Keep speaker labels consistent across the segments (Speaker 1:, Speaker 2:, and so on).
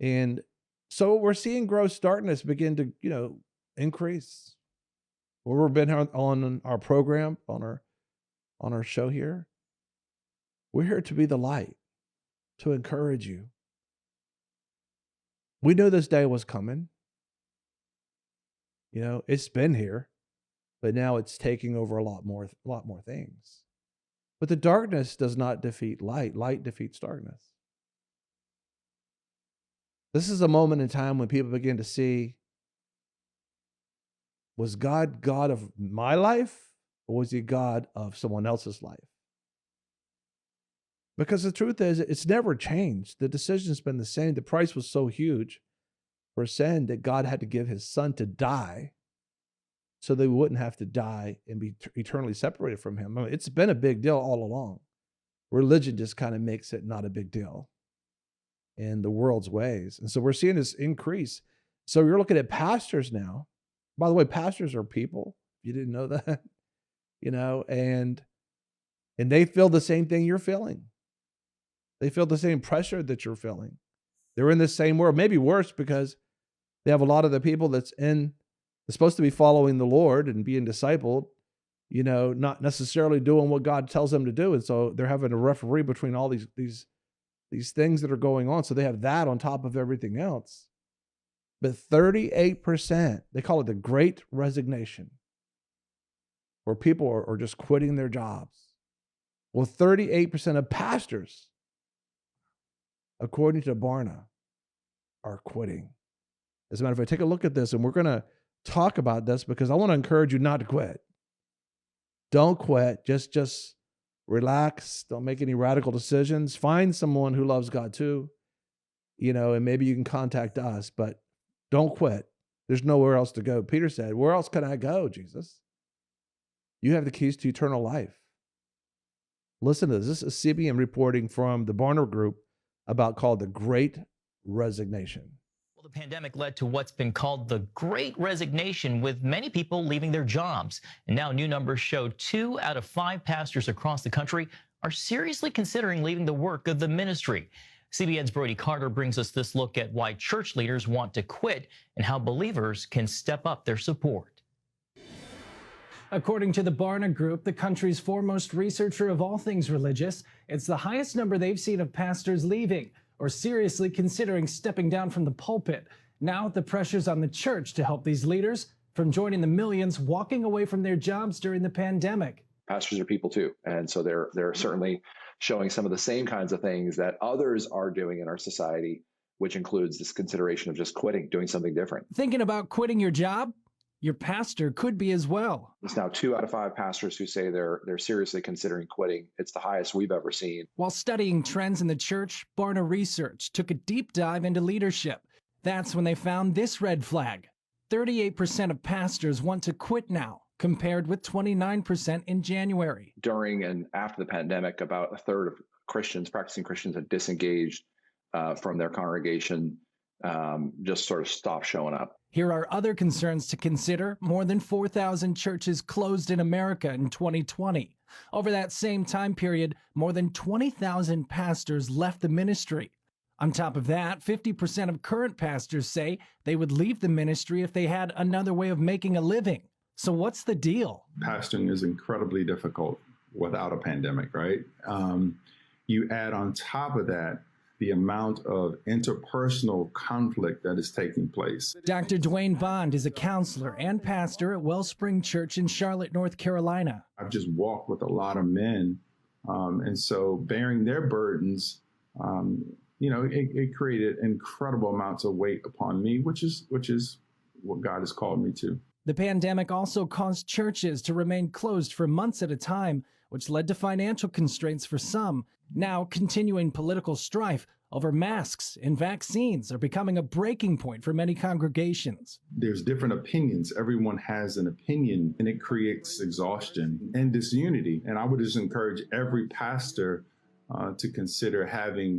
Speaker 1: And so we're seeing gross darkness begin to, increase. Well, we've been on our program, on our show here. We're here to be the light, to encourage you. We knew this day was coming. It's been here, but now it's taking over a lot more things. But the darkness does not defeat light. Light defeats darkness. This is a moment in time when people begin to see, was God God of my life, or was he God of someone else's life? Because the truth is, it's never changed. The decision's been the same. The price was so huge for sin that God had to give his son to die so they wouldn't have to die and be eternally separated from him. I mean, it's been a big deal all along. Religion just kind of makes it not a big deal in the world's ways. And so we're seeing this increase. So you're looking at pastors now. By the way, pastors are people. You didn't know that, and they feel the same thing you're feeling. They feel the same pressure that you're feeling. They're in the same world, maybe worse, because they have a lot of the people that's supposed to be following the Lord and being discipled, not necessarily doing what God tells them to do. And so they're having a referee between all these things that are going on. So they have that on top of everything else. But 38%, they call it the Great Resignation, where people are just quitting their jobs. Well, 38% of pastors, according to Barna, are quitting. As a matter of fact, take a look at this, and we're going to talk about this because I want to encourage you not to quit. Don't quit. Just relax. Don't make any radical decisions. Find someone who loves God too, and maybe you can contact us, but don't quit. There's nowhere else to go. Peter said, where else can I go, Jesus? You have the keys to eternal life. Listen to this. This is CBN reporting from the Barna Group called the Great Resignation.
Speaker 2: Well, the pandemic led to what's been called the Great Resignation, with many people leaving their jobs. And now new numbers show 2 out of 5 pastors across the country are seriously considering leaving the work of the ministry. CBN's Brody Carter brings us this look at why church leaders want to quit and how believers can step up their support.
Speaker 3: According to the Barna Group, the country's foremost researcher of all things religious, it's the highest number they've seen of pastors leaving or seriously considering stepping down from the pulpit. Now the pressure's on the church to help these leaders from joining the millions walking away from their jobs during the pandemic.
Speaker 4: Pastors are people too, and so they're certainly showing some of the same kinds of things that others are doing in our society, which includes this consideration of just quitting, doing something different.
Speaker 3: Thinking about quitting your job? Your pastor could be as well.
Speaker 4: It's now 2 out of 5 pastors who say they're seriously considering quitting. It's the highest we've ever seen.
Speaker 3: While studying trends in the church, Barna Research took a deep dive into leadership. That's when they found this red flag. 38% of pastors want to quit now, compared with 29% in January.
Speaker 4: During and after the pandemic, about a third of practicing Christians, had disengaged from their congregation, just sort of stopped showing up.
Speaker 3: Here are other concerns to consider. More than 4,000 churches closed in America in 2020. Over that same time period, more than 20,000 pastors left the ministry. On top of that, 50% of current pastors say they would leave the ministry if they had another way of making a living. So what's the deal?
Speaker 5: Pastoring is incredibly difficult without a pandemic, right? You add on top of that the amount of interpersonal conflict that is taking place.
Speaker 3: Dr. Dwayne Bond is a counselor and pastor at Wellspring Church in Charlotte, North Carolina.
Speaker 5: I've just walked with a lot of men, and so bearing their burdens, it created incredible amounts of weight upon me, which is what God has called me to.
Speaker 3: The pandemic also caused churches to remain closed for months at a time, which led to financial constraints for some. Now, continuing political strife over masks and vaccines are becoming a breaking point for many congregations.
Speaker 5: There's different opinions. Everyone has an opinion, and it creates exhaustion and disunity. And I would just encourage every pastor to consider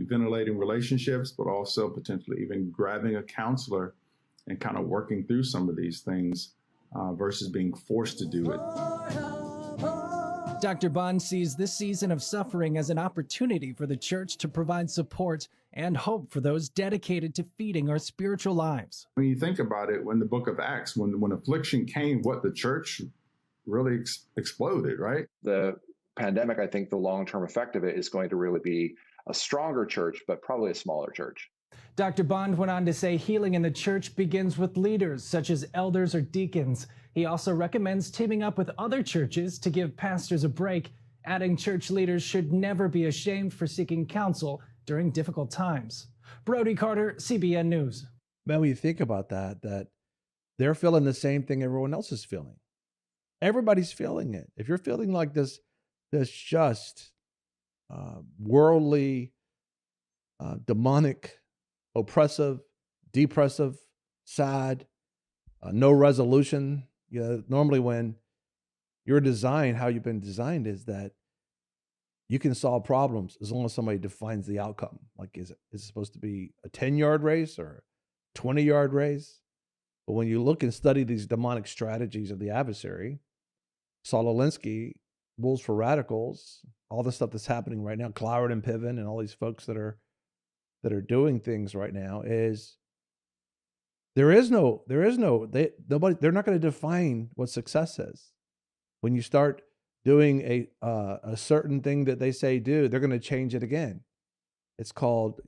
Speaker 5: ventilating relationships, but also potentially even grabbing a counselor and kind of working through some of these things versus being forced to do it.
Speaker 3: Dr. Bond sees this season of suffering as an opportunity for the church to provide support and hope for those dedicated to feeding our spiritual lives.
Speaker 5: When you think about it, when the book of Acts, when affliction came, what the church really exploded, right?
Speaker 4: The pandemic, I think the long-term effect of it is going to really be a stronger church, but probably a smaller church.
Speaker 3: Dr. Bond went on to say healing in the church begins with leaders, such as elders or deacons. He also recommends teaming up with other churches to give pastors a break, adding church leaders should never be ashamed for seeking counsel during difficult times. Brody Carter, CBN News.
Speaker 1: Man, when you think about that they're feeling the same thing everyone else is feeling. Everybody's feeling it. If you're feeling like this just worldly, demonic, oppressive, depressive, sad, no resolution. Normally when you're designed, how you've been designed is that you can solve problems as long as somebody defines the outcome. Like, is it supposed to be a 10-yard race or a 20-yard race? But when you look and study these demonic strategies of the adversary, Saul Alinsky, Rules for Radicals, all the stuff that's happening right now, Cloward and Piven and all these folks that are doing things right now, is they're not going to define what success is. When you start doing a certain thing that they say do, they're going to change it again. It's called,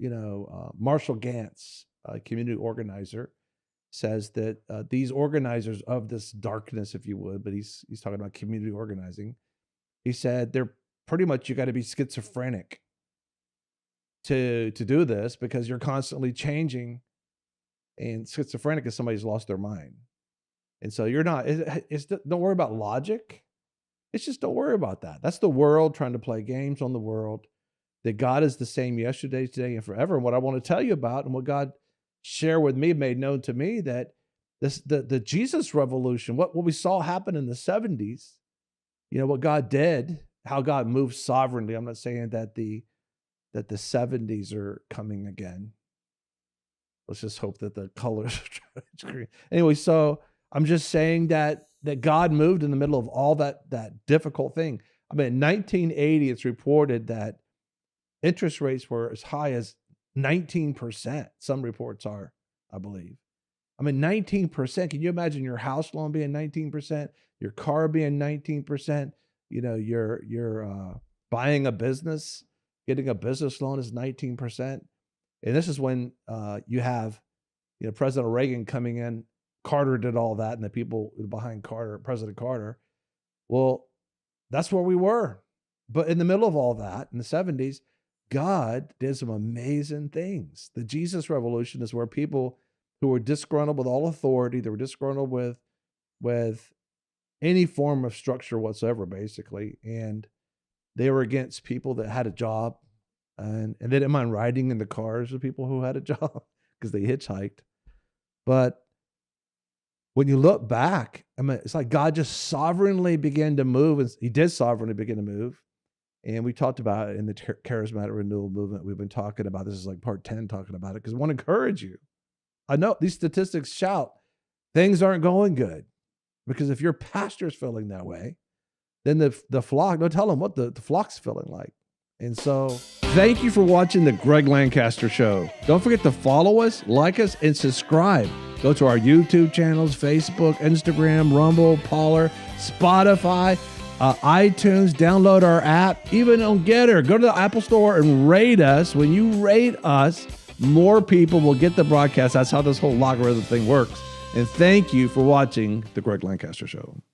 Speaker 1: Marshall Gantz, a community organizer, says that these organizers of this darkness, if you would, but he's talking about community organizing. He said they're pretty much, you got to be schizophrenic to do this, because you're constantly changing, and schizophrenic is somebody who's lost their mind. And so you're not, don't worry about logic. It's just, don't worry about that. That's the world trying to play games on the world. That God is the same yesterday, today, and forever. And what I want to tell you about, and what God shared with me, made known to me, that the Jesus revolution, what we saw happen in the 70s, what God did, how God moved sovereignly. I'm not saying that the 70s are coming again. Let's just hope that the colors are green. Anyway, so I'm just saying that God moved in the middle of all that difficult thing. I mean, in 1980, it's reported that interest rates were as high as 19%. Some reports are, I believe. I mean, 19%. Can you imagine your house loan being 19%, your car being 19%? You're buying a business, getting a business loan is 19%. And this is when you have, President Reagan coming in. Carter did all that, and the people behind Carter, President Carter. Well, that's where we were. But in the middle of all that, in the 70s, God did some amazing things. The Jesus revolution is where people who were disgruntled with all authority, they were disgruntled with any form of structure whatsoever, basically, and they were against people that had a job, and they didn't mind riding in the cars with people who had a job because they hitchhiked. But when you look back, I mean, it's like God just sovereignly began to move, and he did sovereignly begin to move. And we talked about it in the Charismatic Renewal movement. We've been talking about this, is like part 10 talking about it, because I want to encourage you. I know these statistics shout things aren't going good, because if your pastor's feeling that way, then the flock, don't tell them what the flock's feeling like. And so thank you for watching the Greg Lancaster Show. Don't forget to follow us, like us, and subscribe. Go to our YouTube channels, Facebook, Instagram, Rumble, Parler, Spotify, iTunes. Download our app, even on Getter. Go to the Apple Store and rate us. When you rate us, more people will get the broadcast. That's how this whole logarithm thing works. And thank you for watching the Greg Lancaster Show.